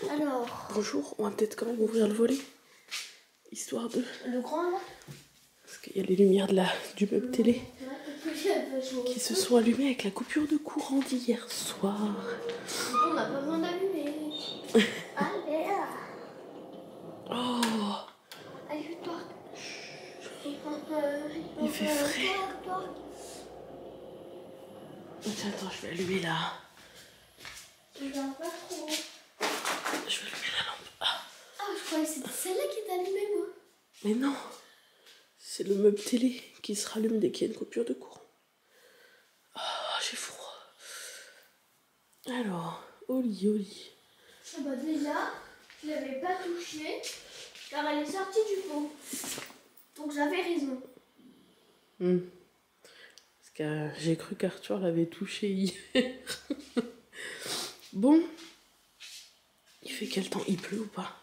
Alors. Bonjour, on va peut-être quand même ouvrir le volet. Histoire de... Le grand là. Parce qu'il y a les lumières du meuble télé qui se sont allumées avec la coupure de courant d'hier soir. On n'a pas besoin d'allumer. Allez là. Oh, Allez, je porte. il fait frais. Attends, je vais allumer là. Je regarde pas trop. Je vais allumer la lampe. Ah, je croyais que c'était celle-là qui est allumée, moi. Mais non, c'est le meuble télé qui se rallume dès qu'il y a une coupure de courant. Ah, j'ai froid. Alors, au lit. Ah bah déjà, je l'avais pas touchée car elle est sortie du pot. Donc j'avais raison. Parce que j'ai cru qu'Arthur l'avait touché hier. Bon, il fait quel temps? Il pleut ou pas?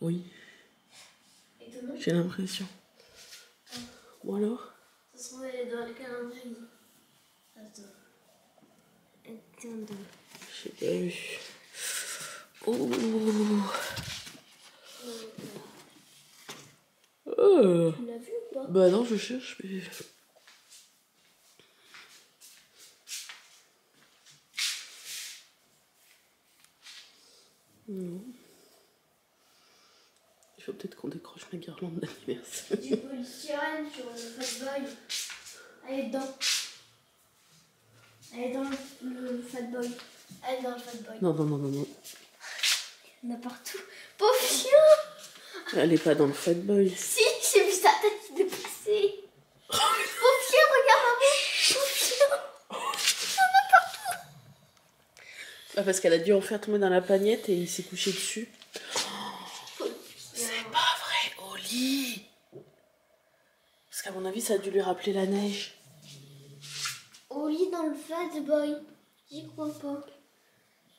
Oui, Étonnant. j'ai l'impression. Ou alors? Ça se trouve, elle est dans le calendrier. Attends. J'ai pas vu. Oh. Tu l'as vu ou pas? Bah non, je cherche, mais... Non. Il faut peut-être qu'on décroche ma guirlande d'anniversaire. Du polystyrène sur le Fat Boy. Elle est dedans. Elle est dans le Fat Boy. Elle est dans le Fat Boy. Non. Il y en a partout. Pauvre chien! Elle est pas dans le Fat Boy. Si, j'ai vu sa tête se dépasser. Pauvre chien, regarde maman. Pauvre chien. Ah, parce qu'elle a dû en faire tomber dans la pagnette et il s'est couché dessus. C'est pas vrai, au lit. Parce qu'à mon avis, ça a dû lui rappeler la neige. Au lit dans le Fat Boy. J'y crois pas.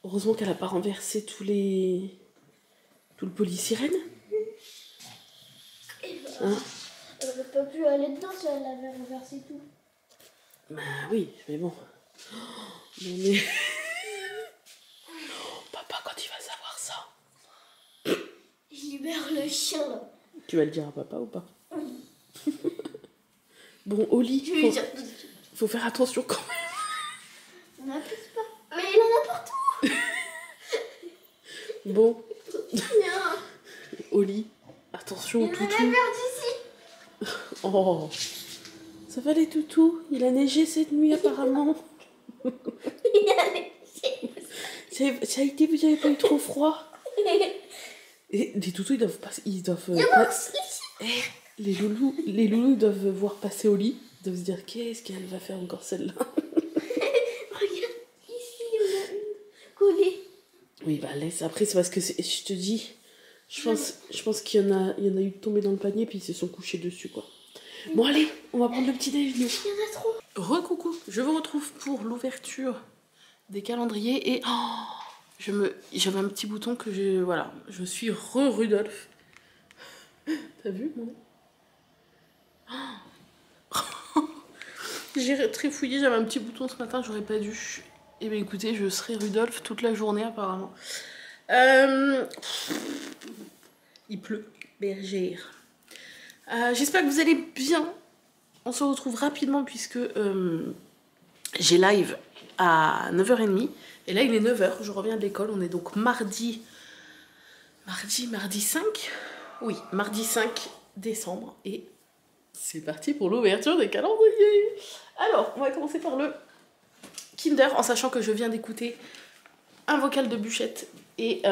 Heureusement qu'elle a pas renversé tout le polysirène. Hein? Elle aurait pas pu aller dedans si elle avait renversé tout. Bah oui, mais bon. Non mais... Papa, quand il va savoir ça... Je libère le chien là. Tu vas le dire à papa ou pas? Bon, au lit, Je vais lui dire. faut faire attention quand même. On n'abuse pas. Mais il en a partout. Bon, Viens. au lit, attention au Il en a même toutou. perdu ici. Oh, ça va les toutous? Il a neigé cette nuit apparemment. Il a laissé. Ça a été, vous avez pas eu trop froid? Et les toutous, ils doivent passer... Il y en a aussi. Les loulous, ils doivent voir passer au lit. Ils doivent se dire, qu'est-ce qu'elle va faire encore celle-là? Regarde, ici, il y en a une collée. Oui, bah laisse. Après, c'est parce que je te dis, je pense qu'il y en a eu tombé dans le panier puis ils se sont couchés dessus, quoi. Bon, allez, on va prendre le petit déj, nous. Il y en a trop. Recoucou, je vous retrouve pour l'ouverture des calendriers et j'avais un petit bouton que je suis Rudolph. T'as vu, mon J'ai trifouillé, j'avais un petit bouton ce matin, j'aurais pas dû. Et bien écoutez, je serai Rudolph toute la journée apparemment. Il pleut, bergère. J'espère que vous allez bien. On se retrouve rapidement puisque j'ai live à 9h30. Et là il est 9h, je reviens de l'école. On est donc mardi 5. Oui, mardi 5 décembre. Et c'est parti pour l'ouverture des calendriers. Alors, on va commencer par le Kinder, en sachant que je viens d'écouter un vocal de Bûchette. Et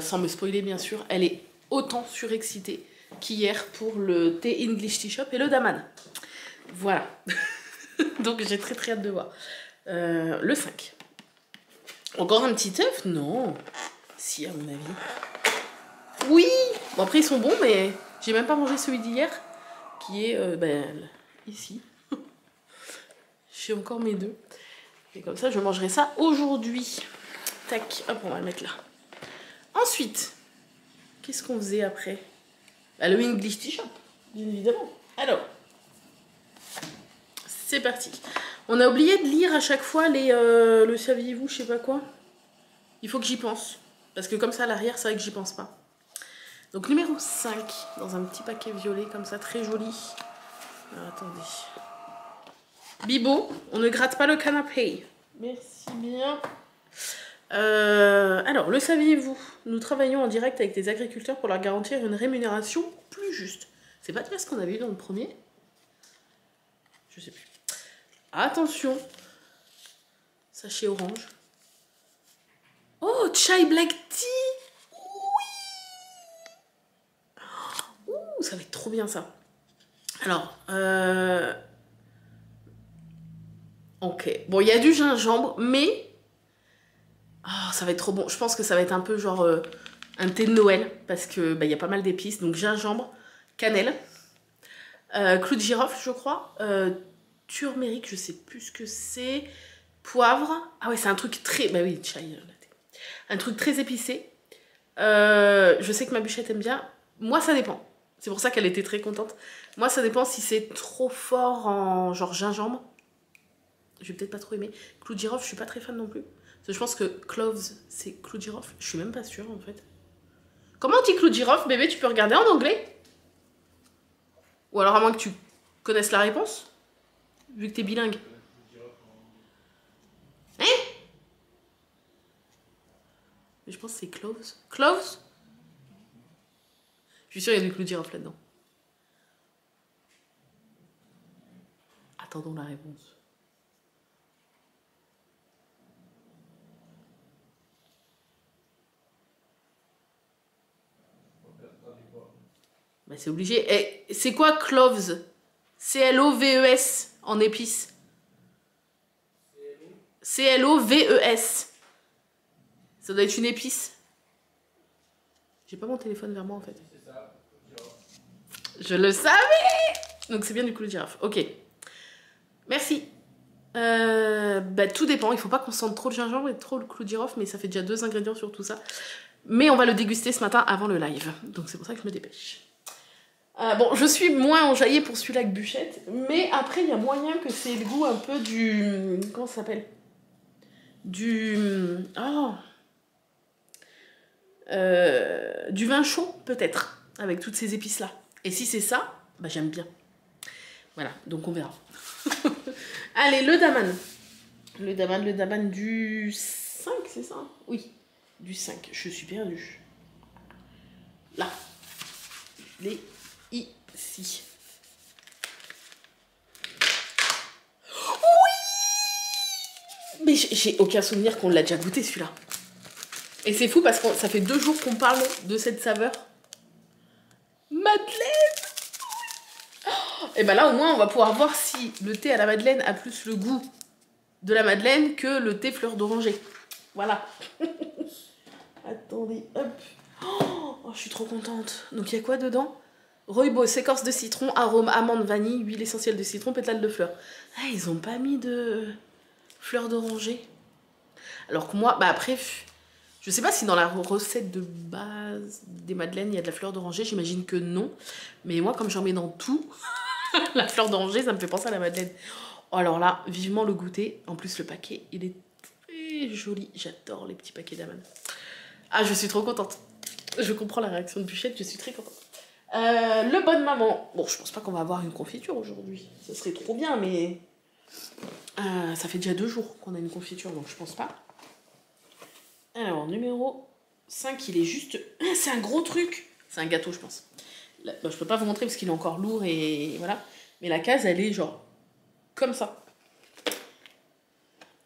sans me spoiler bien sûr, elle est autant surexcitée qu'hier pour le thé English Tea Shop et le Daman. Voilà. Donc j'ai très hâte de voir. Le 5. Encore un petit œuf? Non. Si, à mon avis. Oui. Bon, après ils sont bons, mais j'ai même pas mangé celui d'hier, qui est ici. J'ai encore mes deux. Et comme ça, je mangerai ça aujourd'hui. Tac, hop, on va le mettre là. Ensuite, qu'est-ce qu'on faisait après? Le English Tea Shop, bien évidemment. Alors, c'est parti. On a oublié de lire à chaque fois le saviez-vous, je sais pas quoi. Il faut que j'y pense. Parce que comme ça, à l'arrière, c'est vrai que j'y pense pas. Donc numéro 5, dans un petit paquet violet comme ça, très joli. Alors, attendez. Bibo, on ne gratte pas le canapé. Merci bien. Alors, le saviez-vous? Nous travaillons en direct avec des agriculteurs pour leur garantir une rémunération plus juste. C'est pas déjà ce qu'on avait eu dans le premier? Je sais plus. Attention. Sachet orange. Oh, chai black tea. Oui. Ouh, ça va être trop bien ça. Alors, ok. Bon, il y a du gingembre, mais... Oh, ça va être trop bon. Je pense que ça va être un peu genre un thé de Noël, parce que y a pas mal d'épices. Donc gingembre, cannelle, clou de girofle, je crois, turméric, je sais plus ce que c'est, poivre. Ah ouais, c'est un truc très... Bah oui, chai latte. Un truc très épicé. Je sais que ma bûchette aime bien. Moi, ça dépend. C'est pour ça qu'elle était très contente. Moi, ça dépend si c'est trop fort en genre gingembre. Je vais peut-être pas trop aimer. Clou de girofle, je suis pas très fan non plus. Parce que je pense que cloves, c'est clou de girofle. Je suis même pas sûre, en fait. Comment on dit clou de girofle, bébé? Tu peux regarder en anglais? Ou alors à moins que tu connaisses la réponse? Vu que t'es bilingue. Hein? Mais je pense que c'est cloves. Cloves? Je suis sûre qu'il y a du clou de girofle là-dedans. Attendons la réponse. Bah c'est obligé. Et c'est quoi cloves? C-L-O-V-E-S en épices. C-L-O-V-E-S. Ça doit être une épice. J'ai pas mon téléphone vers moi en fait. Je le savais. Donc c'est bien du clou de girofle. Ok. Merci. Bah tout dépend. Il faut pas qu'on sente trop le gingembre et trop le clou de girofle, mais ça fait déjà 2 ingrédients sur tout ça. Mais on va le déguster ce matin avant le live. Donc c'est pour ça que je me dépêche. Bon, je suis moins enjaillée pour celui-là que Bûchette, mais après, il y a moyen que c'est le goût un peu du... Comment ça s'appelle? Du... Oh du vin chaud, peut-être, avec toutes ces épices-là. Et si c'est ça, bah j'aime bien. Voilà, donc on verra. Allez, le daman. Le daman du 5, c'est ça? Oui, du 5. Je suis perdue. Là. Les... Ici. Oui! Mais j'ai aucun souvenir qu'on l'a déjà goûté celui-là. Et c'est fou parce que ça fait 2 jours qu'on parle de cette saveur. Madeleine! Oh, et ben là au moins on va pouvoir voir si le thé à la madeleine a plus le goût de la madeleine que le thé fleur d'oranger. Voilà. Attendez, hop. Oh, je suis trop contente. Donc il y a quoi dedans? Rooibos, écorce de citron, arôme, amande, vanille, huile essentielle de citron, pétales de fleurs. Ah, ils ont pas mis de fleurs d'oranger. Alors que moi, bah après, je sais pas si dans la recette de base des madeleines, il y a de la fleur d'oranger. J'imagine que non. Mais moi, comme j'en mets dans tout, la fleur d'oranger, ça me fait penser à la madeleine. Oh, alors là, vivement le goûter. En plus, le paquet, il est très joli. J'adore les petits paquets d'amandes. Ah, je suis trop contente. Je comprends la réaction de Bûchette, je suis très contente. Le bonne maman. Bon, je pense pas qu'on va avoir une confiture aujourd'hui. Ça serait trop bien, mais... ça fait déjà 2 jours qu'on a une confiture, donc je pense pas. Alors, numéro 5, il est juste... Ah, c'est un gros truc. C'est un gâteau, je pense. Là, bon, je peux pas vous montrer parce qu'il est encore lourd et voilà. Mais la case, elle est genre... comme ça.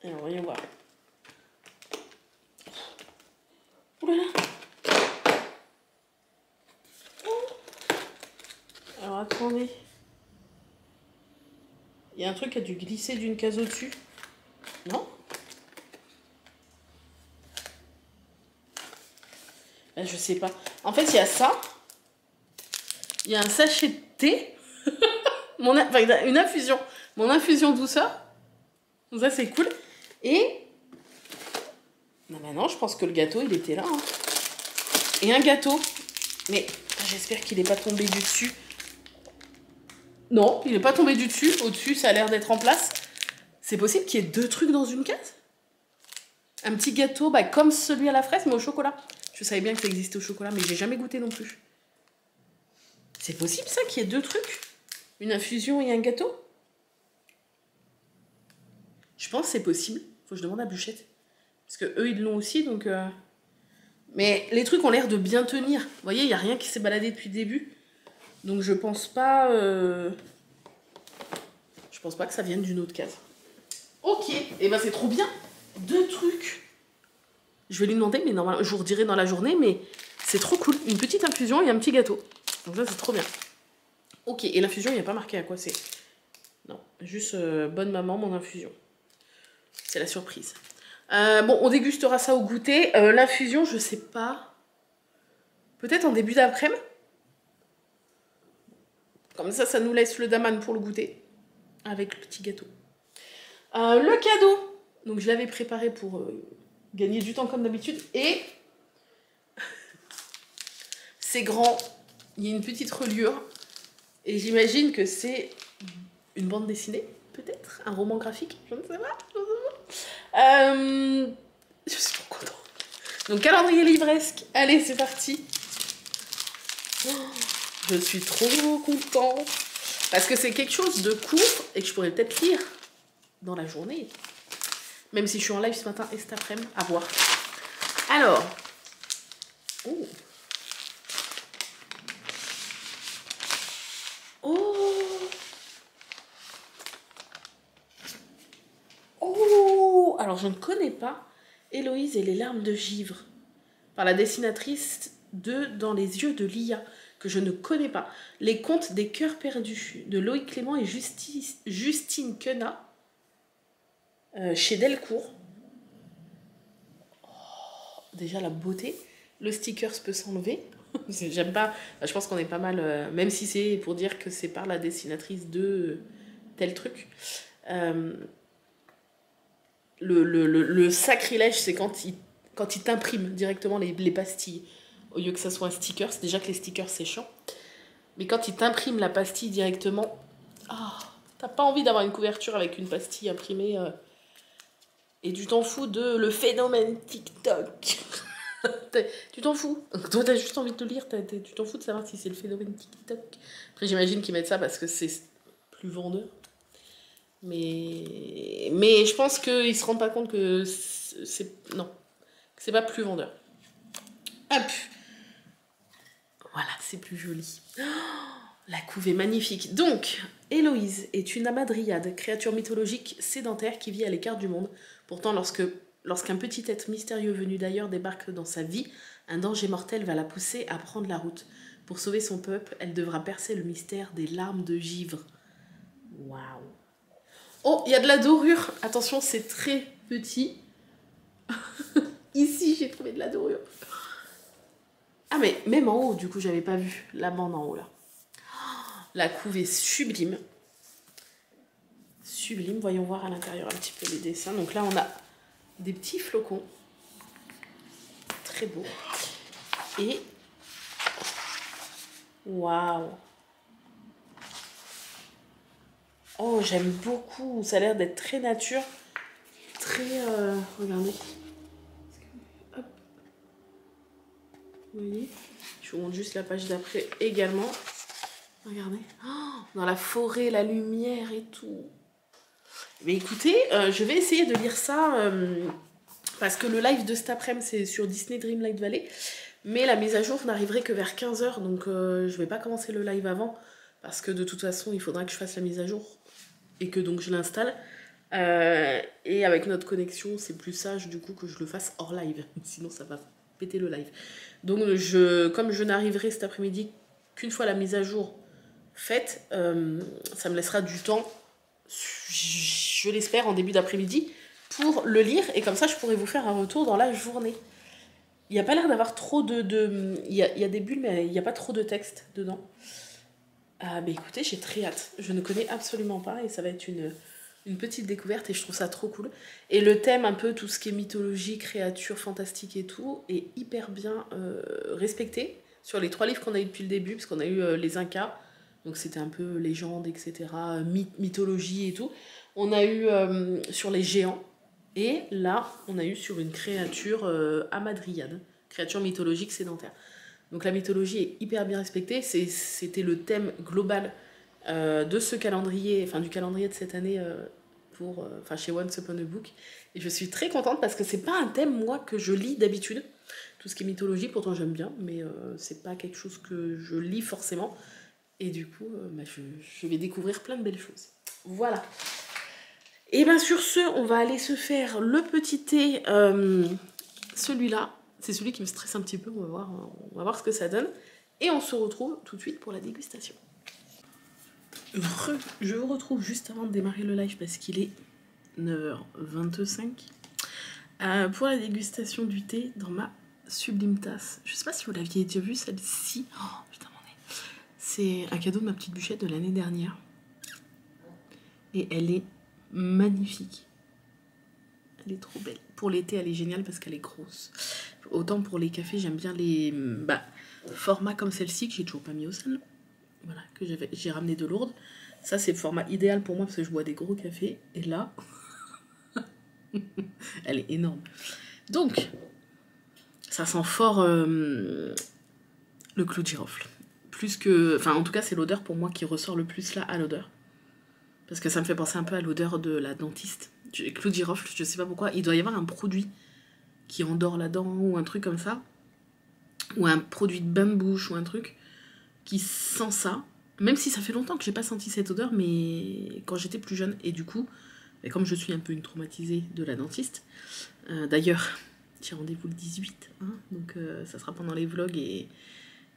Alors, voyons voir. Oh là là. Alors, attendez. Il y a un truc qui a dû glisser d'une case au-dessus. Non? Ben, je sais pas. En fait, il y a ça. Il y a un sachet de thé. Enfin, une infusion. Mon infusion douceur. Donc ça, c'est cool. Et... non, bah non, je pense que le gâteau, il était là. Hein. Et un gâteau. Mais j'espère qu'il n'est pas tombé du dessus. Non, il n'est pas tombé du dessus. Au-dessus, ça a l'air d'être en place. C'est possible qu'il y ait 2 trucs dans une case? Un petit gâteau, bah, comme celui à la fraise, mais au chocolat. Je savais bien que ça existait au chocolat, mais j'ai jamais goûté non plus. C'est possible ça qu'il y ait 2 trucs? Une infusion et un gâteau? Je pense que c'est possible. Faut que je demande à Bûchette. Parce que eux ils l'ont aussi, donc... Mais les trucs ont l'air de bien tenir. Vous voyez, il n'y a rien qui s'est baladé depuis le début. Donc je pense pas... Je pense pas que ça vienne d'une autre case. Ok, et ben c'est trop bien. 2 trucs. Je vais lui demander, mais normalement, je vous redirai dans la journée, mais c'est trop cool. Une petite infusion et un petit gâteau. Donc ça, c'est trop bien. Ok, et l'infusion, il n'y a pas marqué à quoi c'est. Non, juste bonne maman, mon infusion. C'est la surprise. Bon, on dégustera ça au goûter. L'infusion, je sais pas. Peut-être en début d'après-midi. Comme ça nous laisse le daman pour le goûter. Avec le petit gâteau. Le cadeau. Donc je l'avais préparé pour gagner du temps comme d'habitude. Et c'est grand. Il y a une petite reliure. Et j'imagine que c'est une bande dessinée, peut-être. Un roman graphique. Je ne sais pas. Je suis trop contente. Donc calendrier livresque. Allez, c'est parti. Je suis trop contente. Parce que c'est quelque chose de court et que je pourrais peut-être lire dans la journée. Même si je suis en live ce matin et cet après-midi, à voir. Alors. Oh. Oh. Oh. Alors je ne connais pas Héloïse et les larmes de givre. Par la dessinatrice de Dans les yeux de Lia, que je ne connais pas. Les contes des cœurs perdus, de Loïc Clément et Justine Quenat, chez Delcourt. Oh, déjà la beauté. Le sticker peut s'enlever. J'aime pas. Je pense qu'on est pas mal, même si c'est pour dire que c'est par la dessinatrice de tel truc. Le sacrilège, c'est quand il t'imprime directement les pastilles. Au lieu que ça soit un sticker, c'est déjà que les stickers c'est chiant. Mais quand il t'imprime la pastille directement, t'as pas envie d'avoir une couverture avec une pastille imprimée. Et tu t'en fous de le phénomène TikTok. Tu t'en fous. Toi, t'as juste envie de le lire. Tu t'en fous de savoir si c'est le phénomène TikTok. Après, j'imagine qu'ils mettent ça parce que c'est plus vendeur. Mais je pense qu'ils se rendent pas compte que c'est... Non. Que c'est pas plus vendeur. Hop. Voilà, c'est plus joli. Oh, la couve est magnifique. Donc, Héloïse est une amadryade, créature mythologique sédentaire qui vit à l'écart du monde. Pourtant, lorsqu'un petit être mystérieux venu d'ailleurs débarque dans sa vie, un danger mortel va la pousser à prendre la route. Pour sauver son peuple, elle devra percer le mystère des larmes de givre. Waouh. Oh, il y a de la dorure. Attention, c'est très petit. Ici, j'ai trouvé de la dorure. Ah, mais même en haut, du coup, j'avais pas vu la bande en haut, là. La couve est sublime. Sublime. Voyons voir à l'intérieur un petit peu les dessins. Donc là, on a des petits flocons. Très beau. Et... Waouh. Oh, j'aime beaucoup. Ça a l'air d'être très nature. Très... Regardez. Hop. Vous voyez? Je vous montre juste la page d'après également. Regardez. Oh, dans la forêt, la lumière et tout. Mais écoutez, je vais essayer de lire ça parce que le live de cet après-midi, c'est sur Disney Dreamlight Valley. Mais la mise à jour n'arriverait que vers 15h, donc je vais pas commencer le live avant parce que de toute façon, il faudra que je fasse la mise à jour et que donc je l'installe. Et avec notre connexion, c'est plus sage du coup que je le fasse hors live. Sinon, ça va péter le live. Donc, comme je n'arriverai cet après-midi qu'une fois la mise à jour faite, ça me laissera du temps, je l'espère, en début d'après-midi, pour le lire. Et comme ça, je pourrai vous faire un retour dans la journée. Il n'y a pas l'air d'avoir trop il y a des bulles, mais il n'y a pas trop de texte dedans. Mais écoutez, j'ai très hâte. Je ne connais absolument pas et ça va être une petite découverte et je trouve ça trop cool. Et le thème, un peu tout ce qui est mythologie, créatures fantastiques et tout, est hyper bien respecté sur les 3 livres qu'on a eu depuis le début, parce qu'on a eu les Incas, donc c'était un peu légende, etc., mythologie et tout. On a eu sur les géants, Et là, on a eu sur une créature hamadryade, créature mythologique sédentaire. Donc la mythologie est hyper bien respectée. C'était le thème global de ce calendrier, enfin du calendrier de cette année chez Once Upon a Book. Et je suis très contente parce que c'est pas un thème, moi, que je lis d'habitude. Tout ce qui est mythologie, pourtant j'aime bien, mais c'est pas quelque chose que je lis forcément. Et du coup, je vais découvrir plein de belles choses. Voilà. Et bien sur ce, on va aller se faire le petit thé. Celui-là, c'est celui qui me stresse un petit peu. On va voir ce que ça donne. Et on se retrouve tout de suite pour la dégustation. Je vous retrouve juste avant de démarrer le live parce qu'il est 9h25 pour la dégustation du thé dans ma sublime tasse. Je sais pas si vous l'aviez déjà vu celle-ci. Oh putain mon nez. C'est un cadeau de ma petite bûchette de l'année dernière. Et elle est magnifique. Elle est trop belle. Pour l'été, elle est géniale parce qu'elle est grosse. Autant pour les cafés, j'aime bien les formats comme celle-ci que j'ai toujours pas mis au salon. Voilà, que j'ai ramené de Lourdes. Ça, c'est le format idéal pour moi parce que je bois des gros cafés. Et là, elle est énorme. Donc, ça sent fort le clou de girofle. Plus que... Enfin, en tout cas, c'est l'odeur pour moi qui ressort le plus là à l'odeur. Parce que ça me fait penser un peu à l'odeur de la dentiste. Clou de girofle, je sais pas pourquoi. Il doit y avoir un produit qui endort la dent ou un truc comme ça. Ou un produit de bain de bouche ou un truc qui sent ça. Même si ça fait longtemps que j'ai pas senti cette odeur, mais quand j'étais plus jeune. Et du coup, comme je suis un peu une traumatisée de la dentiste, d'ailleurs, j'ai rendez-vous le 18, hein, donc ça sera pendant les vlogs et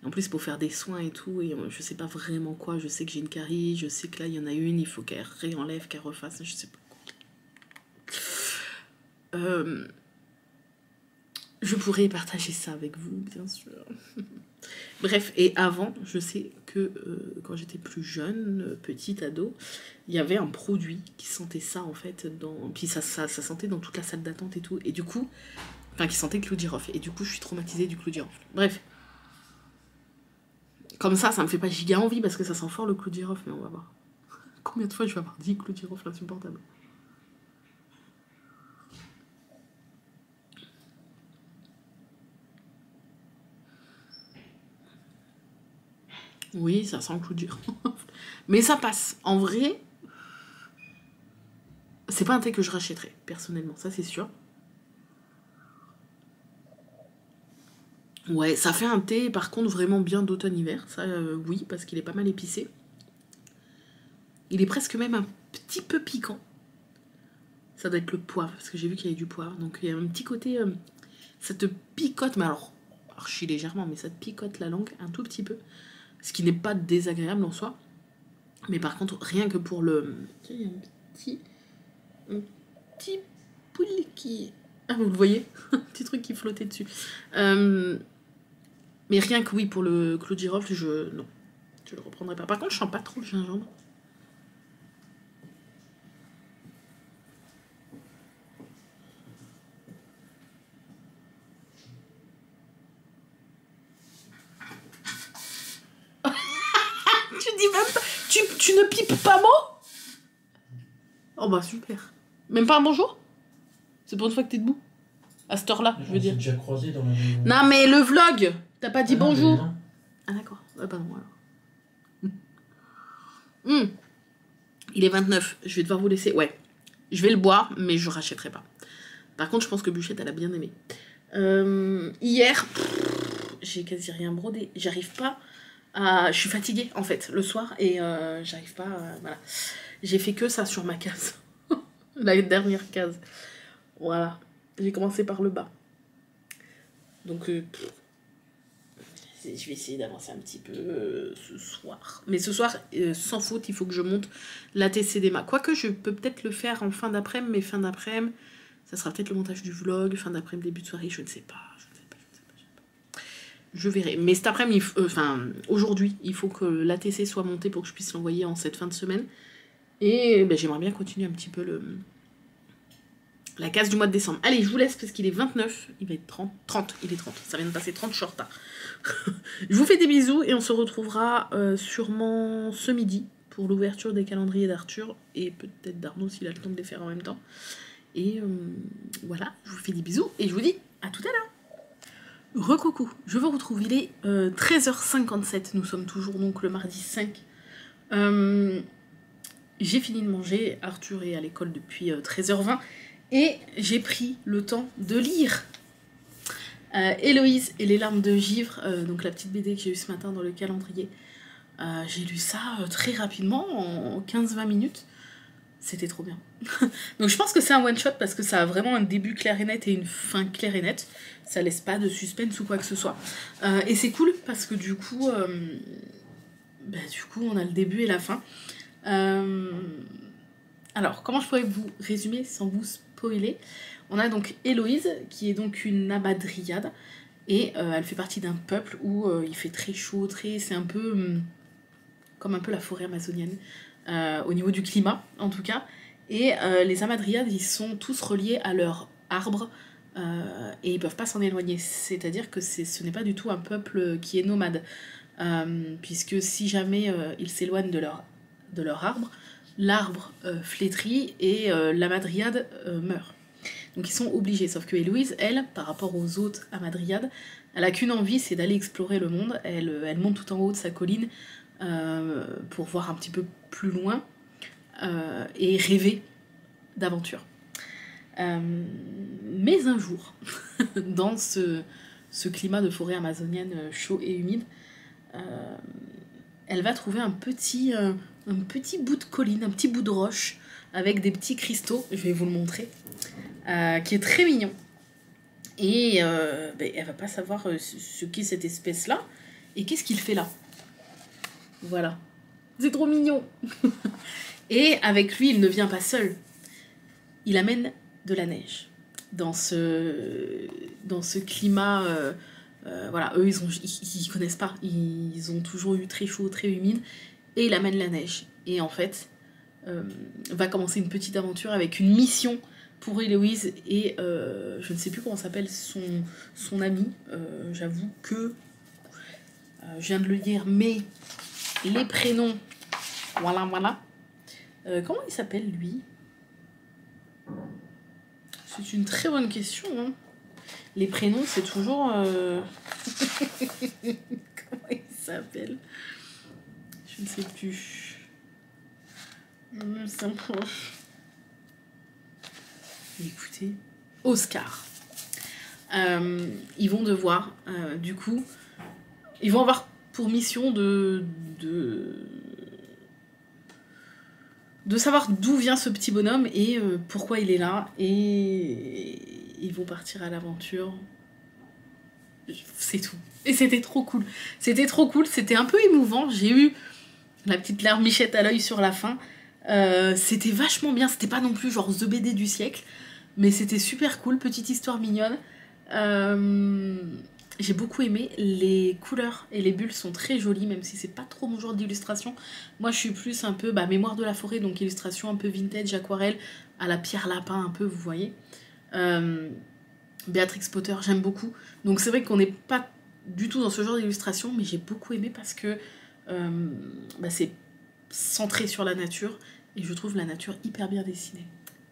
en plus pour faire des soins et tout, et je sais pas vraiment quoi, je sais que j'ai une carie, je sais que là il y en a une, il faut qu'elle réenlève, qu'elle refasse, je sais pas quoi. Je pourrais partager ça avec vous, bien sûr. Bref, et avant, je sais que quand j'étais plus jeune, petite ado, il y avait un produit qui sentait ça en fait, puis ça sentait dans toute la salle d'attente et tout, et du coup, enfin qui sentait le clou de girofle, et du coup je suis traumatisée du clou de girofle. Bref, comme ça me fait pas giga envie parce que ça sent fort le clou de girofle, mais on va voir. Combien de fois je vais avoir dit clou de girofle insupportable. Oui, ça sent le clou de girofle. Mais ça passe. En vrai, c'est pas un thé que je rachèterais, personnellement, ça c'est sûr. Ouais, ça fait un thé, par contre, vraiment bien d'automne-hiver. Ça, oui, parce qu'il est pas mal épicé. Il est presque même un petit peu piquant. Ça doit être le poivre, parce que j'ai vu qu'il y avait du poivre. Donc il y a un petit côté... ça te picote, mais alors archi légèrement, mais ça te picote la langue un tout petit peu. Ce qui n'est pas désagréable en soi. Mais par contre, rien que pour le... Il y a un petit poule qui... Ah, vous le voyez? Un petit truc qui flottait dessus. Mais rien que oui, pour le clou de girofle, non, je le reprendrai pas. Par contre, je sens pas trop le gingembre. Tu dis même pas... Tu ne pipes pas mot? Oh bah super. Même pas un bonjour? C'est pour une fois que t'es debout? À cette heure-là, je veux dire. Déjà croisé dans la maison. Non mais le vlog, t'as pas dit bonjour? Ah d'accord, pardon alors. Il est 29, je vais devoir vous laisser. Ouais, je vais le boire, mais je rachèterai pas. Par contre, je pense que Bûchette, elle a bien aimé. Hier, j'ai quasi rien brodé. J'arrive pas à... Je suis fatiguée, en fait, le soir, et j'arrive pas... voilà. J'ai fait que ça sur ma case. La dernière case. Voilà. J'ai commencé par le bas. Donc, je vais essayer d'avancer un petit peu ce soir. Mais ce soir, sans faute, il faut que je monte la TCDMA. Quoique, je peux peut-être le faire en fin d'après-midi, mais fin d'après-midi, ça sera peut-être le montage du vlog, fin d'après-midi, début de soirée, je ne sais pas. Je verrai. Mais cet après-midi, aujourd'hui, il faut que l'ATC soit montée pour que je puisse l'envoyer en cette fin de semaine. Et j'aimerais bien continuer un petit peu la case du mois de décembre. Allez, je vous laisse parce qu'il est 29, il va être 30, il est 30. Ça vient de passer 30, je suis en retard. Je vous fais des bisous et on se retrouvera sûrement ce midi pour l'ouverture des calendriers d'Arthur et peut-être d'Arnaud s'il a le temps de les faire en même temps. Et voilà, je vous fais des bisous et je vous dis à tout à l'heure. Recoucou, je vous retrouve, il est 13h57, nous sommes toujours donc le mardi 5. J'ai fini de manger, Arthur est à l'école depuis 13h20 et j'ai pris le temps de lire Héloïse et les larmes de givre, donc la petite BD que j'ai eue ce matin dans le calendrier. J'ai lu ça très rapidement, en 15-20 minutes. C'était trop bien. Donc je pense que c'est un one shot parce que ça a vraiment un début clair et net et une fin claire et nette. Ça laisse pas de suspense ou quoi que ce soit. Et c'est cool parce que du coup on a le début et la fin. Alors comment je pourrais vous résumer sans vous spoiler? On a donc Héloïse qui est donc une amadriade et elle fait partie d'un peuple où il fait très chaud, c'est un peu comme un peu la forêt amazonienne. Au niveau du climat en tout cas, et les amadriades ils sont tous reliés à leur arbre et ils peuvent pas s'en éloigner, c'est à dire que ce n'est pas du tout un peuple qui est nomade, puisque si jamais ils s'éloignent de leur arbre, l'arbre flétrit et l'amadriade meurt, donc ils sont obligés, sauf que Héloïse, elle, par rapport aux autres amadriades, elle a qu'une envie, c'est d'aller explorer le monde. Elle monte tout en haut de sa colline pour voir un petit peu plus loin et rêver d'aventure. Mais un jour, dans ce climat de forêt amazonienne chaud et humide, elle va trouver un petit bout de colline, un petit bout de roche avec des petits cristaux, je vais vous le montrer, qui est très mignon. Et elle va pas savoir ce qu'est cette espèce-là et qu'est-ce qu'il fait là. Voilà. C'est trop mignon. Et avec lui, il ne vient pas seul. Il amène de la neige. Dans ce climat, voilà, eux, ils connaissent pas. Ils ont toujours eu très chaud, très humide. Et il amène la neige. Et en fait, va commencer une petite aventure avec une mission pour Héloïse et je ne sais plus comment s'appelle son ami. J'avoue que je viens de le dire, mais les prénoms, voilà. Comment il s'appelle lui? C'est une très bonne question. Hein. Les prénoms, c'est toujours... Comment il s'appelle? Je ne sais plus. Je ne sais pas. Écoutez, Oscar. Ils vont devoir, du coup, ils vont avoir pour mission de savoir d'où vient ce petit bonhomme et pourquoi il est là, et ils vont partir à l'aventure. C'est tout. Et c'était trop cool. C'était trop cool, c'était un peu émouvant. J'ai eu la petite larmichette à l'œil sur la fin. C'était vachement bien, c'était pas non plus genre The BD du siècle, mais c'était super cool, petite histoire mignonne. J'ai beaucoup aimé, les couleurs et les bulles sont très jolies, même si c'est pas trop mon genre d'illustration. Moi je suis plus un peu mémoire de la forêt, donc illustration un peu vintage, aquarelle, à la Pierre Lapin un peu, vous voyez. Béatrix Potter, j'aime beaucoup. Donc c'est vrai qu'on n'est pas du tout dans ce genre d'illustration, mais j'ai beaucoup aimé parce que c'est centré sur la nature, et je trouve la nature hyper bien dessinée.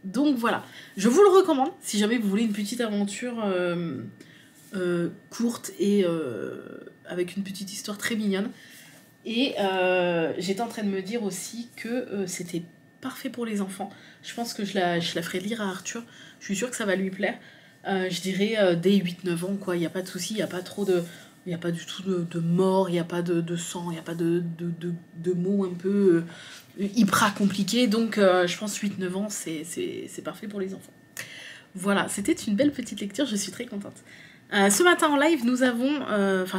Donc voilà, je vous le recommande si jamais vous voulez une petite aventure courte et avec une petite histoire très mignonne. Et j'étais en train de me dire aussi que c'était parfait pour les enfants. Je pense que je la ferai lire à Arthur, je suis sûre que ça va lui plaire. Je dirais dès 8-9 ans, quoi. Il n'y a pas de souci, il n'y a pas trop de... Il n'y a pas du tout de mort, il n'y a pas de sang, il n'y a pas de mots un peu hyper compliqués. Donc je pense 8-9 ans, c'est parfait pour les enfants. Voilà, c'était une belle petite lecture, je suis très contente. Ce matin en live, nous avons...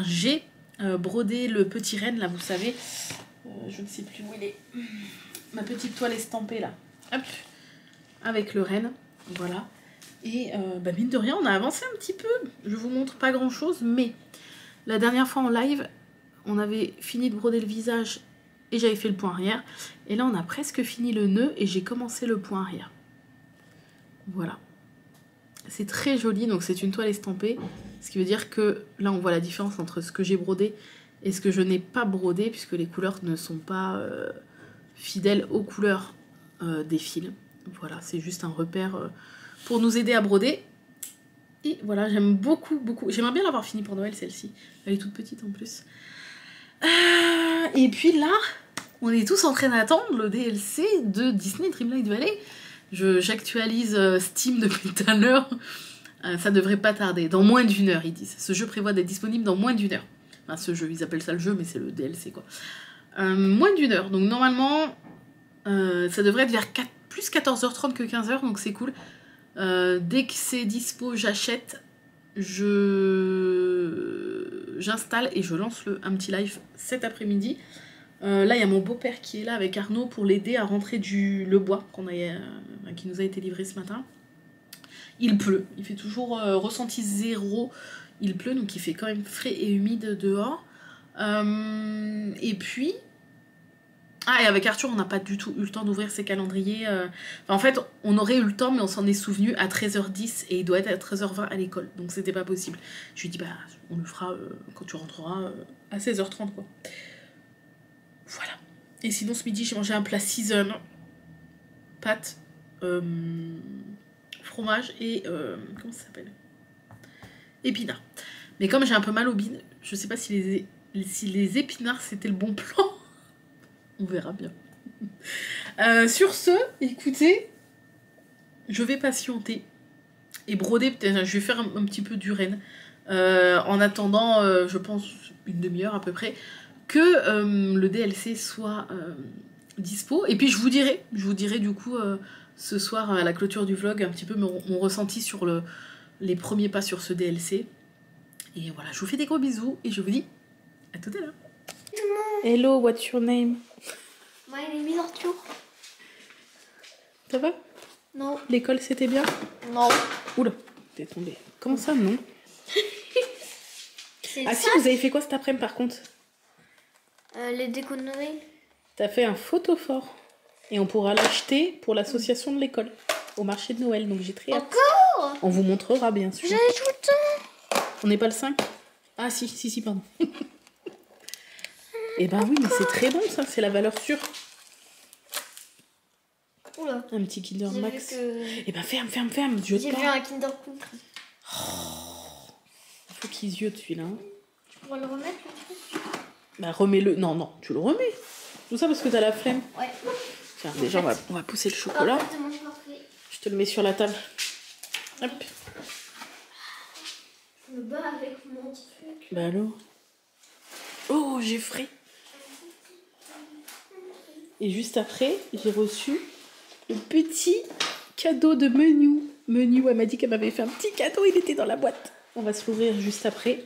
j'ai brodé le petit renne, là, vous savez. Je ne sais plus où il est. Ma petite toile estampée, là. Hop. Avec le renne, voilà. Et mine de rien, on a avancé un petit peu. Je vous montre pas grand-chose, mais... La dernière fois en live, on avait fini de broder le visage et j'avais fait le point arrière. Et là, on a presque fini le nœud et j'ai commencé le point arrière. Voilà. C'est très joli, donc c'est une toile estampée. Ce qui veut dire que là, on voit la différence entre ce que j'ai brodé et ce que je n'ai pas brodé, puisque les couleurs ne sont pas fidèles aux couleurs des fils. Voilà, c'est juste un repère pour nous aider à broder. Et voilà, j'aime beaucoup, beaucoup. J'aimerais bien l'avoir fini pour Noël, celle-ci. Elle est toute petite en plus. Et puis là, on est tous en train d'attendre le DLC de Disney Dreamlight Valley. J'actualise Steam depuis tout à l'heure. Ça devrait pas tarder. Dans moins d'une heure, ils disent. Ce jeu prévoit d'être disponible dans moins d'une heure. Enfin, ce jeu, ils appellent ça le jeu, mais c'est le DLC, quoi. Moins d'une heure. Donc normalement, ça devrait être vers plus 14h30 que 15h, donc c'est cool. Dès que c'est dispo, j'achète, j'installe et je lance un petit live cet après-midi. Là, il y a mon beau-père qui est là avec Arnaud pour l'aider à rentrer le bois qui nous a été livré ce matin. Il pleut, il fait toujours ressenti 0, il pleut, donc il fait quand même frais et humide dehors. Et puis... Ah, et avec Arthur, on n'a pas du tout eu le temps d'ouvrir ses calendriers. Enfin, en fait, on aurait eu le temps, mais on s'en est souvenu à 13h10 et il doit être à 13h20 à l'école. Donc, c'était pas possible. Je lui ai dit, bah, on le fera quand tu rentreras à 16h30, quoi. Voilà. Et sinon, ce midi, j'ai mangé un plat season. Pâtes, fromage et... comment ça s'appelle? Épinards. Mais comme j'ai un peu mal au bide, je sais pas si les épinards, c'était le bon plan. On verra bien. Sur ce, écoutez, je vais patienter et broder. Peut-être, je vais faire un petit peu d'urène en attendant, je pense, une demi-heure à peu près, que le DLC soit dispo. Et puis je vous dirai du coup ce soir à la clôture du vlog un petit peu mon ressenti sur les premiers pas sur ce DLC. Et voilà, je vous fais des gros bisous et je vous dis à tout à l'heure. Hello, what's your name? My name is Arthur. Ça va? Non. L'école c'était bien? Non. Oula, t'es tombée. Comment ça, non? Ah si, ça, vous avez fait quoi cet après-midi par contre? les décos de Noël. T'as fait un photophore. Et on pourra l'acheter pour l'association de l'école. Au marché de Noël, donc j'ai très hâte. Encore? On vous montrera bien sûr. J'ai tout le temps. On n'est pas le 5? Ah si, pardon. Eh ben oui, mais c'est très bon ça, c'est la valeur sûre. Oula. Un petit Kinder J'ai Max. vu que... Eh ben ferme, je J'ai vu un Kinder Cookie. Il faut qu'il ziote celui-là. Hein. Tu pourras le remettre le truc? Bah remets-le. Non, tu le remets. Tout ça parce que t'as la flemme. Ouais. Tiens, déjà on va pousser le chocolat. Je te le mets sur la table. Hop. Je me bats avec mon truc. Bah alors. Oh, j'ai frais. Et juste après, j'ai reçu le petit cadeau de Menu. Menu, elle m'a dit qu'elle m'avait fait un petit cadeau, il était dans la boîte. On va se l'ouvrir juste après.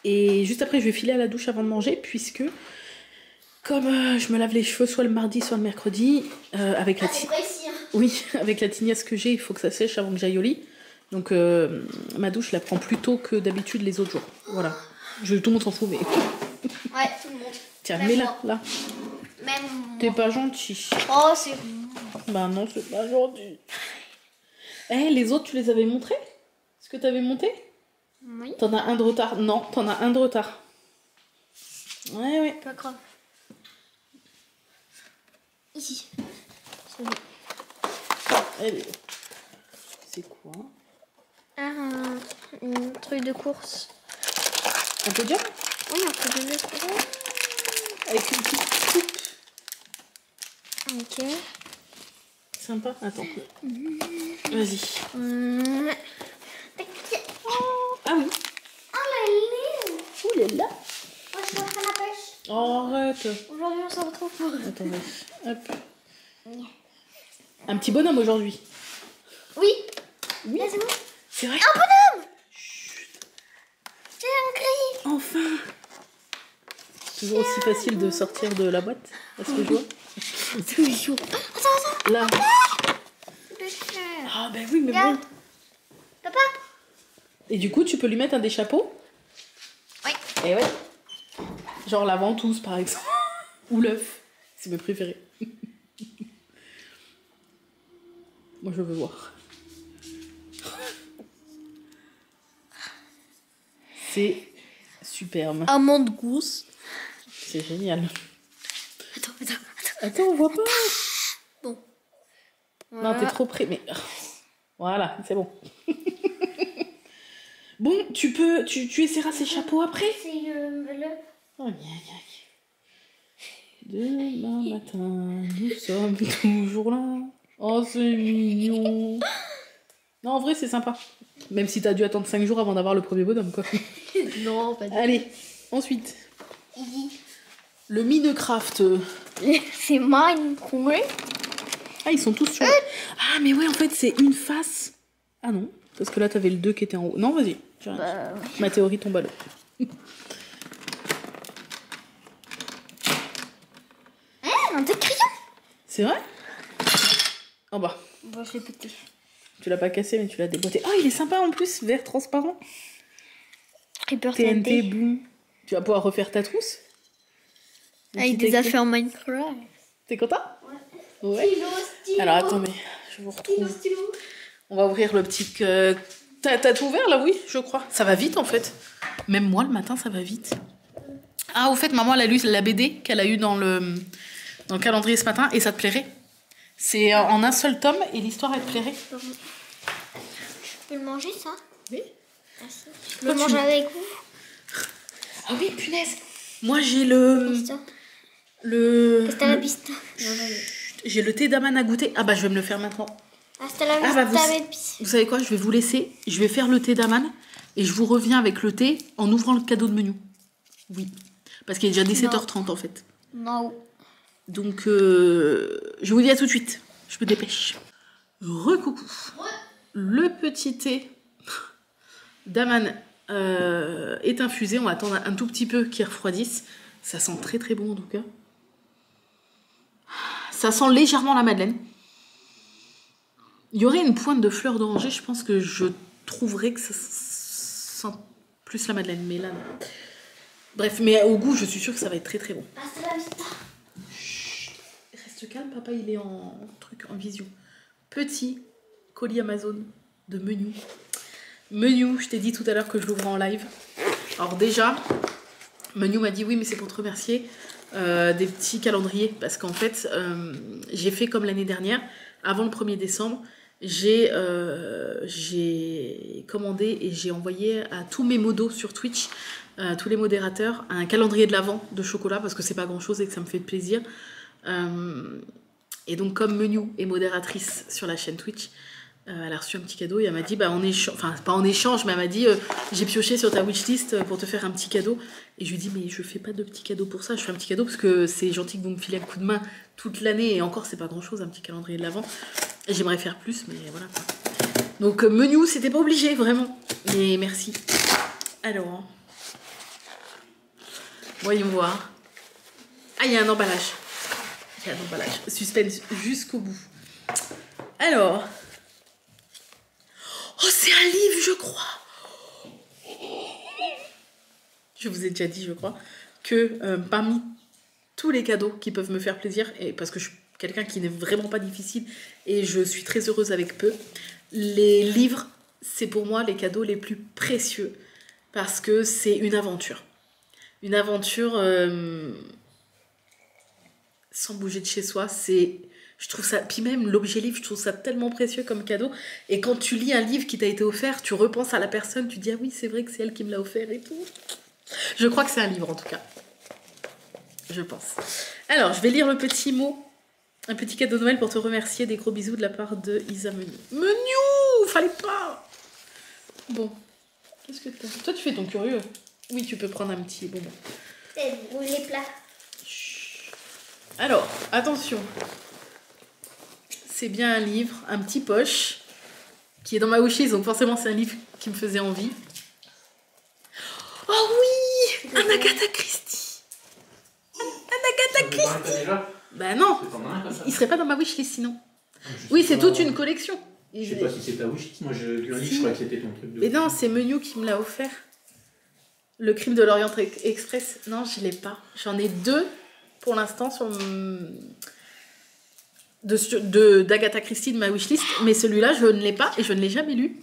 Et juste après, je vais filer à la douche avant de manger, puisque comme je me lave les cheveux soit le mardi, soit le mercredi, avec la oui, avec la tignasse que j'ai, il faut que ça sèche avant que j'aille au lit. Donc ma douche, je la prends plus tôt que d'habitude les autres jours. Voilà. Tout le monde s'en fout, mais... Ouais, tout le monde. Tiens, Même mets-la, là. Même T'es pas gentil. Oh, c'est... Bah non, c'est pas gentil. Eh, les autres, tu les avais montrés? Ce que t'avais monté? Oui. T'en as un de retard. Non, t'en as un de retard. Ouais. Pas grave. Ici. Allez. C'est quoi? Un truc de course. Un podium? Oui, un truc de course. Avec une petite coupe. Ok. Sympa. Attends. Vas-y. Ah oui. Oh la ligne. Ouh là là. Moi, je suis en train de la pêche. Oh, arrête. Aujourd'hui, on se retrouve pour... Attends, vas-y. Hop. Un petit bonhomme aujourd'hui. Oui. Oui. Là, c'est bon. C'est vrai. Un bonhomme. Chut. J'ai un gris. Enfin. Toujours aussi facile de sortir de la boîte. Est-ce que je vois? Toujours. Attends. Là. Le cœur. Ah ben oui, mais Regarde. bon. Papa. Et du coup, tu peux lui mettre un des chapeaux? Oui. Et ouais. Genre la ventouse, par exemple. Ou l'œuf. C'est mes préférés. Moi, je veux voir. C'est superbe. Amande gousse. C'est génial. Attends. Attends, on voit pas. Bon. Non, t'es trop près, mais... Voilà, c'est bon. Bon, tu essaieras ces chapeaux après. C'est le... Oh, demain matin, nous sommes toujours là. Oh, c'est mignon. Non, en vrai, c'est sympa. Même si t'as dû attendre 5 jours avant d'avoir le premier bonhomme, quoi. Non, pas du tout. Allez, ensuite. Le Minecraft. C'est Minecraft. Ah, ils sont tous sur... Ah, mais ouais, en fait, c'est une face. Ah non, parce que là, t'avais le 2 qui était en haut. Non, vas-y. Bah, ouais. Ma théorie tombe à l'eau. Un des crayons. C'est vrai? En bas. Bon, je l'ai pété. Tu l'as pas cassé, mais tu l'as déboîté. Oh, il est sympa en plus, vert transparent. Creeper TNT, boum. Tu vas pouvoir refaire ta trousse. avec des affaires Minecraft. T'es content? Ouais. Ouais. Stylo. Alors attendez, je vous retrouve. Stylo. On va ouvrir le petit... T'as tout ouvert là? Oui, je crois. Ça va vite en fait. Même moi le matin, ça va vite. Ah, au fait, maman, elle a lu la BD qu'elle a eue dans le calendrier ce matin et ça te plairait. C'est en un seul tome et l'histoire, elle te plairait. Je peux le manger, ça? Oui. Merci. Je peux le manger avec vous? Ah oui, punaise. Moi, j'ai le... Hasta la vista. J'ai le thé d'amane à goûter. Ah bah, je vais me le faire maintenant. Hasta la Ah bah, vista, vous savez quoi? Je vais vous laisser. Je vais faire le thé d'amane et je vous reviens avec le thé en ouvrant le cadeau de menu. Oui. Parce qu'il est déjà 17h30 en fait. Non. Donc, je vous dis à tout de suite. Je me dépêche. Recoucou. Le petit thé d'amane est infusé. On va attendre un tout petit peu qu'il refroidisse. Ça sent très très bon en tout cas. Ça sent légèrement la madeleine. Il y aurait une pointe de fleur d'oranger. Je pense que je trouverais que ça sent plus la madeleine. Mais là, non. Bref, mais au goût, je suis sûre que ça va être très très bon. Hasta la vista. Reste calme, papa, il est en vision. Petit colis Amazon de Menu. Menu, je t'ai dit tout à l'heure que je l'ouvrais en live. Alors déjà, Menu m'a dit oui, mais c'est pour te remercier. Des petits calendriers. Parce qu'en fait, j'ai fait comme l'année dernière. Avant le 1er décembre, j'ai commandé et j'ai envoyé à tous mes modos sur Twitch, tous les modérateurs, un calendrier de l'Avent de chocolat parce que c'est pas grand chose et que ça me fait plaisir. Et donc comme Menu est modératrice sur la chaîne Twitch, elle a reçu un petit cadeau et elle m'a dit bah en échange, enfin pas en échange, mais elle m'a dit j'ai pioché sur ta wishlist pour te faire un petit cadeau. Et je lui dis mais je fais pas de petit cadeau pour ça, je fais un petit cadeau parce que c'est gentil que vous me filez un coup de main toute l'année et encore c'est pas grand chose un petit calendrier de l'Avent. J'aimerais faire plus mais voilà quoi. Donc Menu c'était pas obligé vraiment, mais merci. Alors voyons voir. Ah il y a un emballage. Il y a un emballage. Suspense jusqu'au bout. Alors. Oh, c'est un livre, je crois. Je vous ai déjà dit, je crois, que parmi tous les cadeaux qui peuvent me faire plaisir, et parce que je suis quelqu'un qui n'est vraiment pas difficile et je suis très heureuse avec peu, les livres, c'est pour moi les cadeaux les plus précieux parce que c'est une aventure. Une aventure sans bouger de chez soi, c'est... Je trouve ça, puis même l'objet livre, je trouve ça tellement précieux comme cadeau. Et quand tu lis un livre qui t'a été offert, tu repenses à la personne, tu dis ah oui c'est vrai que c'est elle qui me l'a offert et tout. Je crois que c'est un livre en tout cas. Je pense. Alors je vais lire le petit mot, un petit cadeau de Noël pour te remercier, des gros bisous de la part de Isa Menu. Menu, fallait pas. Bon, qu'est-ce que t'as? Toi tu fais ton curieux. Oui tu peux prendre un petit bonbon. Vous les plats. Alors attention. C'est bien un livre, un petit poche, qui est dans ma wishlist, donc forcément c'est un livre qui me faisait envie. Oh oui, un Agatha Christie. Un Agatha Christie. Bah non, il serait pas dans ma wishlist sinon. Oui, c'est toute une collection. Je sais pas si c'est ta wishlist, moi je crois que c'était ton truc de... Mais non, c'est Menu qui me l'a offert. Le Crime de l'Orient Express. Non, je l'ai pas. J'en ai 2 pour l'instant sur... d'Agatha Christie de ma wishlist, mais celui-là je ne l'ai pas et je ne l'ai jamais lu,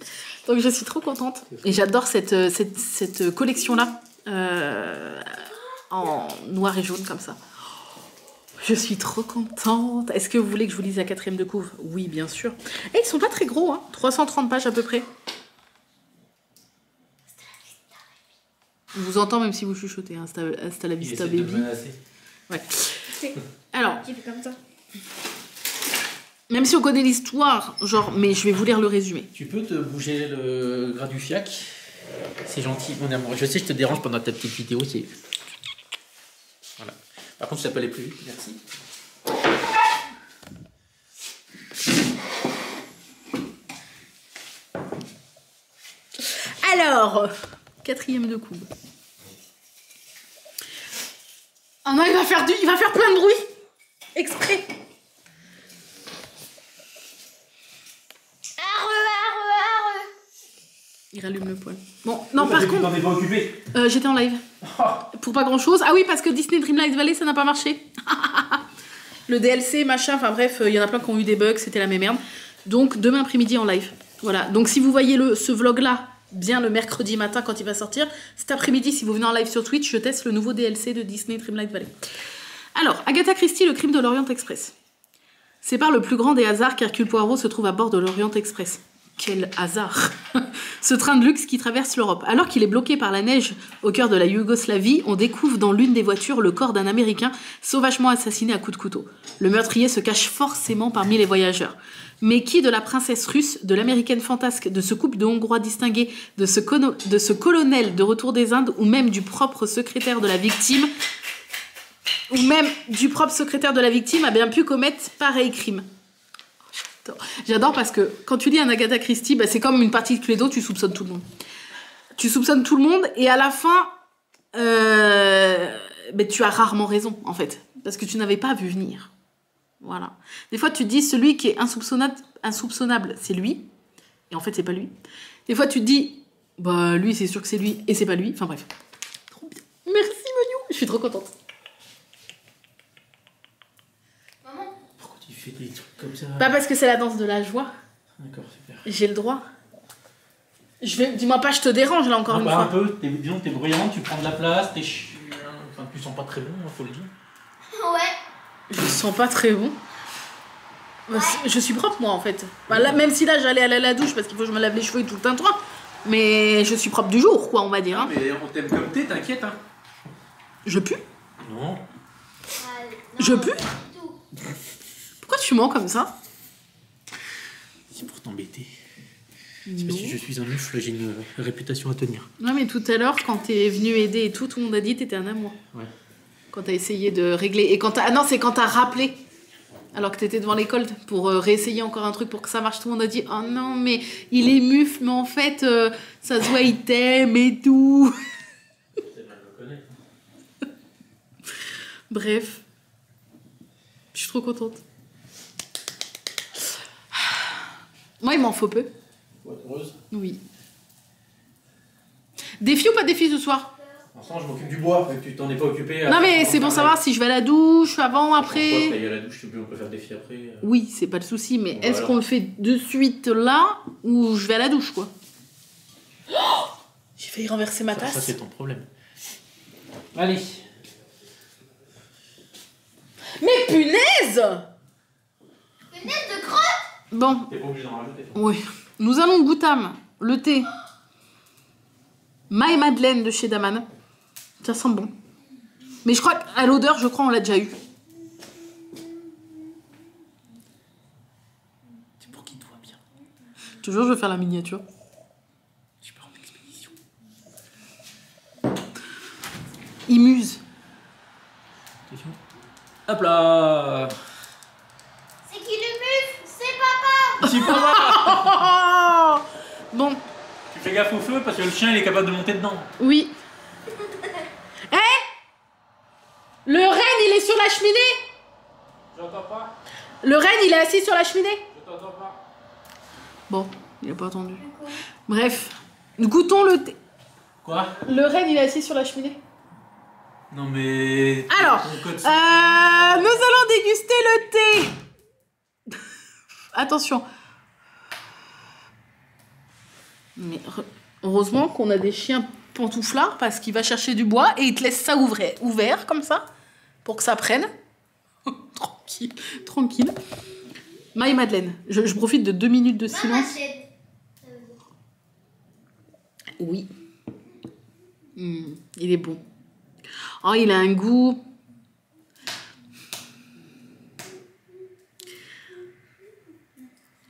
donc je suis trop contente et j'adore cette collection là en noir et jaune comme ça. Je suis trop contente. Est-ce que vous voulez que je vous lise la 4e de couve? Oui, bien sûr. Et ils sont pas très gros, hein. 330 pages à peu près. On vous entend même si vous chuchotez. Hein. Hasta la vista, baby. Ouais. Alors, Tu fais comme ça. même si on connaît l'histoire, genre, mais je vais vous lire le résumé. Tu peux te bouger le gras du fiac? C'est gentil, mon amour. Je sais, je te dérange pendant ta petite vidéo. Voilà. Par contre, ça peut aller plus vite. Merci. Alors, 4e de couve. Oh non, il va faire plein de bruit. Exprès. Il rallume le poêle. Bon, non, par contre... T'en es pas occupé? J'étais en live. Pour pas grand chose. Ah oui, parce que Disney Dreamlight Valley, ça n'a pas marché. Le DLC, machin, enfin bref, il y en a plein qui ont eu des bugs, c'était la même merde. Donc demain après-midi en live. Voilà. Donc si vous voyez ce vlog-là, bien le mercredi matin quand il va sortir, cet après-midi, si vous venez en live sur Twitch, je teste le nouveau DLC de Disney Dreamlight Valley. Alors, Agatha Christie, le crime de l'Orient Express. C'est par le plus grand des hasards qu'Hercule Poirot se trouve à bord de l'Orient Express. Quel hasard! Ce train de luxe qui traverse l'Europe. Alors qu'il est bloqué par la neige au cœur de la Yougoslavie, on découvre dans l'une des voitures le corps d'un Américain sauvagement assassiné à coups de couteau. Le meurtrier se cache forcément parmi les voyageurs. Mais qui de la princesse russe, de l'américaine fantasque, de ce couple de Hongrois distingués, de ce colonel de retour des Indes, ou même du propre secrétaire de la victime, a bien pu commettre pareil crime? J'adore parce que quand tu lis un Agatha Christie, bah c'est comme une partie de Cluedo, tu soupçonnes tout le monde. Tu soupçonnes tout le monde et à la fin, bah, tu as rarement raison en fait. Parce que tu n'avais pas vu venir. Voilà. Des fois tu te dis celui qui est insoupçonnable, c'est lui. Et en fait c'est pas lui. Des fois tu te dis, bah lui c'est sûr que c'est lui et c'est pas lui. Enfin bref. Trop bien. Merci Moniou, je suis trop contente. Tu fais des trucs comme ça. Pas parce que c'est la danse de la joie. D'accord, super. J'ai le droit. Dis-moi pas, je te dérange là encore une fois. Un peu, disons que t'es bruyante, tu prends de la place, enfin, tu sens pas très bon, faut le dire. Ouais. Je sens pas très bon. Je suis propre moi en fait. Bah, là, même si là j'allais aller à la douche parce qu'il faut que je me lave les cheveux et tout le tintouin. Mais je suis propre du jour quoi on va dire. Hein. Mais on t'aime comme t'es, t'inquiète hein. Je pue? Non. Je pue? Pourquoi tu mens comme ça? C'est pour t'embêter. C'est parce que je suis un mufle, j'ai une réputation à tenir. Non mais tout à l'heure quand t'es venu aider et tout le monde a dit que t'étais un amour. Ouais. Quand t'as essayé de régler. Et quand t'as... Ah non, c'est quand t'as rappelé. Alors que t'étais devant l'école pour réessayer encore un truc pour que ça marche. Tout le monde a dit oh non mais il est mufle mais en fait ça se voit il t'aime et tout. C'est mal me connaître. Bref. Je suis trop contente. Moi, il m'en faut peu. Faut être heureuse. Oui. Défi ou pas défi ce soir? Pour l'instant, je m'occupe du bois, mais tu t'en es pas occupé. Non, mais c'est pour savoir si je vais à la douche, avant, après. Pourquoi y a la douche, on peut faire des défi après. Oui, c'est pas le souci, mais Voilà. est-ce qu'on le fait de suite là ou je vais à la douche, quoi? Oh, j'ai failli renverser ma tasse. Ça, c'est ton problème. Allez. Mais punaise! Punaise de crotte. Bon, T'es pas obligé d'en rajouter. oui. Nous allons goûter le thé My Madeleine de chez Daman. Ça sent bon. Mais je crois qu'à l'odeur, on l'a déjà eu. C'est pour qu'il te voit bien. Toujours, je vais faire la miniature. Tu pars en expédition. Il muse. Attention. Hop là. C'est qui le mufle? C'est papa. C'est pas mal. Bon, Tu fais gaffe au feu parce que le chien il est capable de monter dedans. oui. Hé, le renne, il est sur la cheminée. J'entends pas. Le renne, il est assis sur la cheminée. Je t'entends pas. Bon, il a pas attendu. Bref, goûtons le thé. Quoi? Le renne, il est assis sur la cheminée. Non mais... Alors, Ton code, nous allons déguster le thé. Attention. Mais heureusement qu'on a des chiens pantouflards parce qu'il va chercher du bois et il te laisse ça ouvert comme ça pour que ça prenne. Tranquille, tranquille. Maï Madeleine, je profite de 2 minutes de silence. Oui. Il est bon. Oh, il a un goût.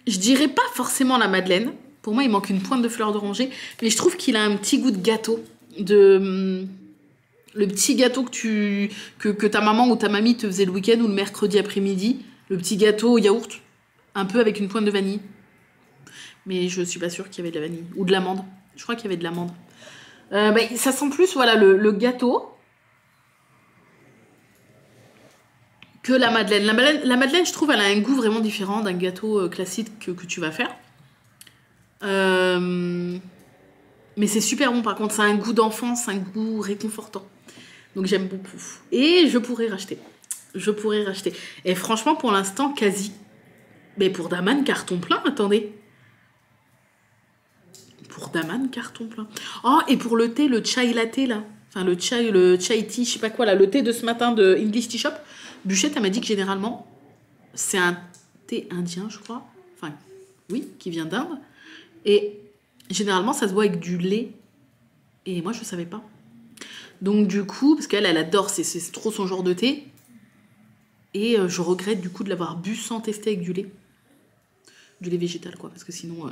Je dirais pas forcément la madeleine. Pour moi, il manque une pointe de fleur d'oranger. Mais je trouve qu'il a un petit goût de gâteau. Le petit gâteau que ta maman ou ta mamie te faisait le week-end ou le mercredi après-midi. Le petit gâteau au yaourt. Un peu avec une pointe de vanille. Mais je suis pas sûre qu'il y avait de la vanille. Ou de l'amande. Je crois qu'il y avait de l'amande. Ça sent plus, voilà, le gâteau que la madeleine. La madeleine, je trouve, elle a un goût vraiment différent d'un gâteau classique que tu vas faire. Mais c'est super bon, par contre, ça a un goût d'enfance, un goût réconfortant. Donc j'aime beaucoup. Et je pourrais racheter. Et franchement, pour l'instant, quasi. Mais pour Daman, carton plein, attendez. Pour Daman, carton plein. Oh, et pour le thé, le chai latte, là. Enfin, le chai tea, je sais pas quoi, là. Le thé de ce matin de English Tea Shop. Bûchette, elle m'a dit que généralement, c'est un thé indien, je crois. Enfin, oui, qui vient d'Inde. Et généralement, ça se boit avec du lait. Et moi, je savais pas. Donc, du coup, parce qu'elle, elle adore, c'est trop son genre de thé. Et je regrette, du coup, de l'avoir bu sans tester avec du lait. Du lait végétal, quoi. Parce que sinon,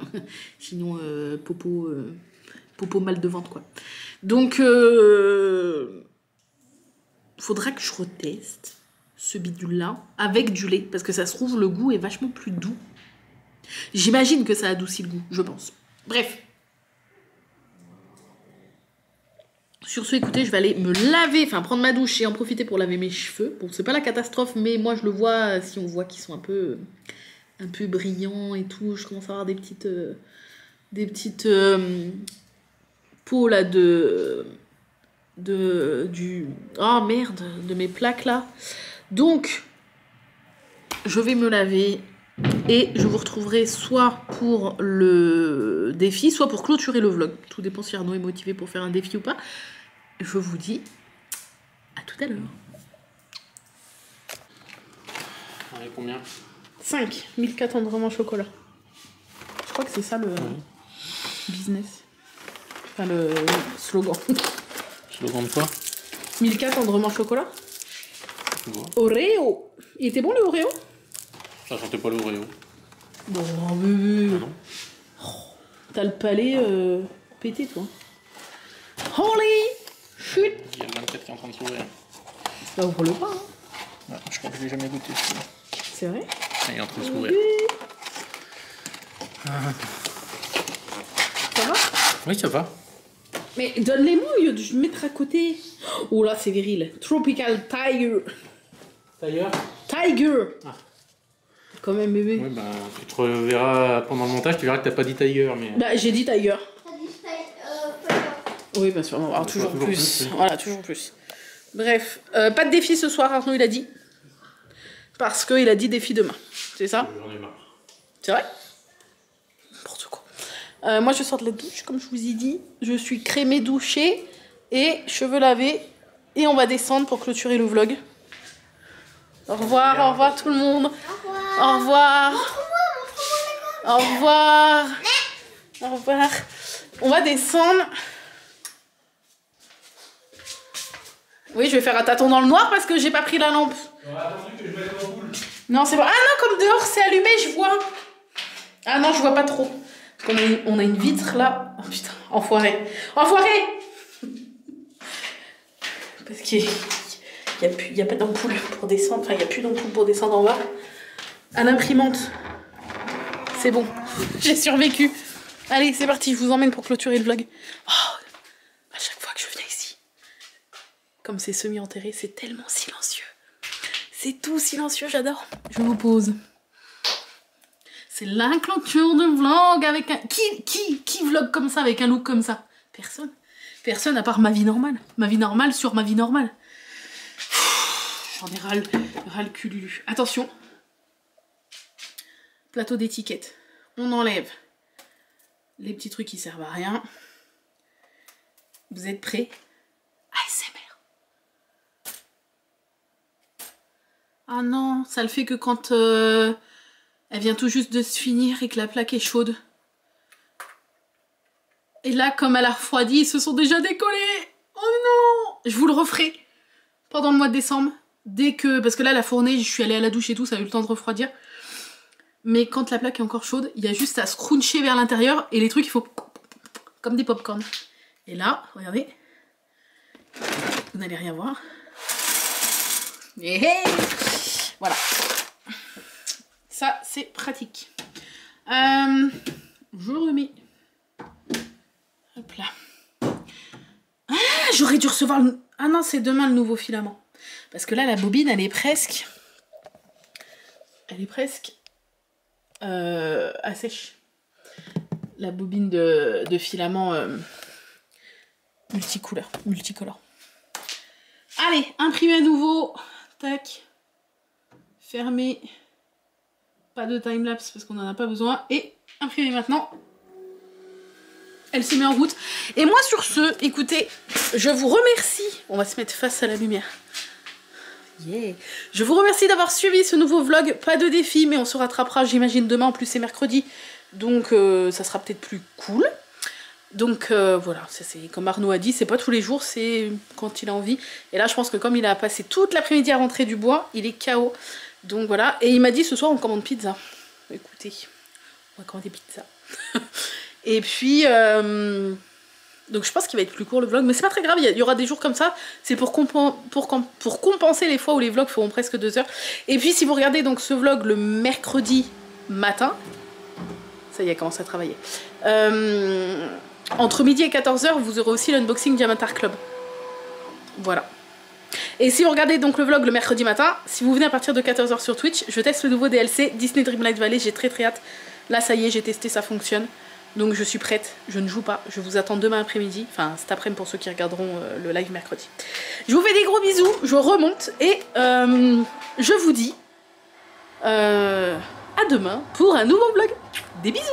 popo mal de ventre, quoi. Donc, faudra que je reteste ce bidule-là avec du lait. Parce que ça se trouve, le goût est vachement plus doux. J'imagine que ça adoucit le goût, je pense. Bref. Sur ce, écoutez, je vais aller me laver, enfin prendre ma douche et en profiter pour laver mes cheveux. Bon, c'est pas la catastrophe, mais moi je le vois, si on voit qu'ils sont un peu brillants et tout. Je commence à avoir des petites peaux là de mes plaques là. Donc, je vais me laver et je vous retrouverai soit pour le défi, soit pour clôturer le vlog. Tout dépend si Arnaud est motivé pour faire un défi ou pas. Je vous dis à tout à l'heure. Allez, combien? 5 1004 Andromant chocolat. Je crois que c'est ça le business. Enfin le slogan. Slogan de quoi? 1004 Andromant chocolat. Ouais. Oreo. Il était bon le Oreo? Ça sentait pas l'Oreo. Bon, bébé. Ah non. Oh, t'as le palais pété, toi. Holy shit. Il y a le 24 qui est en train de s'ouvrir. Bah, ouvre-le pas. Hein. Ouais, je crois que je l'ai jamais goûté celui-là. C'est vrai? Il est en train de s'ouvrir. Ça va? Oui, ça va. Mais donne-les-moi au lieu de je mettre à côté. Oh là, c'est viril. Tropical Tiger. Tiger. Ah. Quand même, bébé. Ouais, bah, tu te reverras pendant le montage, tu verras que t'as pas dit Tiger. Mais... Bah, j'ai dit Tiger. T'as dit Tiger. Oui, bien sûr. On va avoir toujours plus. Voilà, toujours plus. Bref, pas de défi ce soir, Arnaud, il a dit. Parce qu'il a dit défi demain. C'est ça? J'en ai marre. C'est vrai? N'importe quoi. Moi, je sors de la douche, comme je vous ai dit. Je suis crémée, douchée et cheveux lavés. Et on va descendre pour clôturer le vlog. Au revoir tout le monde. Au revoir. Au revoir. Au revoir. On va descendre. Oui, je vais faire un tâton dans le noir parce que j'ai pas pris la lampe. J'aurais attendu que je mette l'ampoule. Non, c'est bon. Ah non, comme dehors c'est allumé, je vois. Ah non, je vois pas trop. Parce qu'on a une vitre là. Oh putain, enfoiré. Enfoiré. Parce qu'il y a pas d'ampoule pour descendre. Enfin, il n'y a plus d'ampoule pour descendre en bas. À l'imprimante. C'est bon. J'ai survécu. Allez, c'est parti, je vous emmène pour clôturer le vlog. Oh, à chaque fois que je viens ici, comme c'est semi-enterré, c'est tellement silencieux. C'est tout silencieux, j'adore. Je vous pose. C'est la clôture de vlog avec un... Qui vlog comme ça, avec un look comme ça? Personne. Personne à part ma vie normale. Ma vie normale sur ma vie normale. J'en ai ras le cululu. Attention. Plateau d'étiquette. On enlève les petits trucs qui servent à rien. Vous êtes prêts? ASMR. Ah non, ça le fait que quand elle vient tout juste de se finir et que la plaque est chaude. Et là, comme elle a refroidi, ils se sont déjà décollés. Oh non! Je vous le referai pendant le mois de décembre. Dès que... Parce que là, la fournée, je suis allée à la douche et tout, ça a eu le temps de refroidir. Mais quand la plaque est encore chaude, il y a juste à se cruncher vers l'intérieur et les trucs, il faut... Comme des pop-corn. Et là, regardez. Vous n'allez rien voir. Et voilà. Ça, c'est pratique. Je remets... Hop là. Ah, j'aurais dû recevoir le... Ah non, c'est demain le nouveau filament. Parce que là, la bobine, elle est presque... assèche. La bobine de filament multicolore. Allez, imprimer à nouveau. Tac. Fermer. Pas de timelapse parce qu'on n'en a pas besoin. Et imprimer maintenant. Elle se met en route. Et moi sur ce, écoutez, je vous remercie. On va se mettre face à la lumière. Yeah. Je vous remercie d'avoir suivi ce nouveau vlog. Pas de défi, mais on se rattrapera, j'imagine, demain. En plus, c'est mercredi. Donc, ça sera peut-être plus cool. Donc, voilà. C'est comme Arnaud a dit, c'est pas tous les jours, c'est quand il a envie. Et là, je pense que comme il a passé toute l'après-midi à rentrer du bois, il est KO. Donc, voilà. Et il m'a dit, ce soir, on commande pizza. Écoutez, on va commander pizza. Et puis... donc je pense qu'il va être plus court le vlog, mais c'est pas très grave, il y aura des jours comme ça, c'est pour compenser les fois où les vlogs feront presque 2 heures. Et puis si vous regardez donc ce vlog le mercredi matin, ça y est, commence à travailler, entre midi et 14h, vous aurez aussi l'unboxing Diamantar Club. Voilà. Et si vous regardez donc le vlog le mercredi matin, si vous venez à partir de 14h sur Twitch, je teste le nouveau DLC Disney Dreamlight Valley, j'ai très hâte. Là ça y est, j'ai testé, ça fonctionne. Donc je suis prête, je ne joue pas, je vous attends demain après-midi, enfin cet après-midi pour ceux qui regarderont le live mercredi. Je vous fais des gros bisous, je remonte et je vous dis à demain pour un nouveau vlog. Des bisous!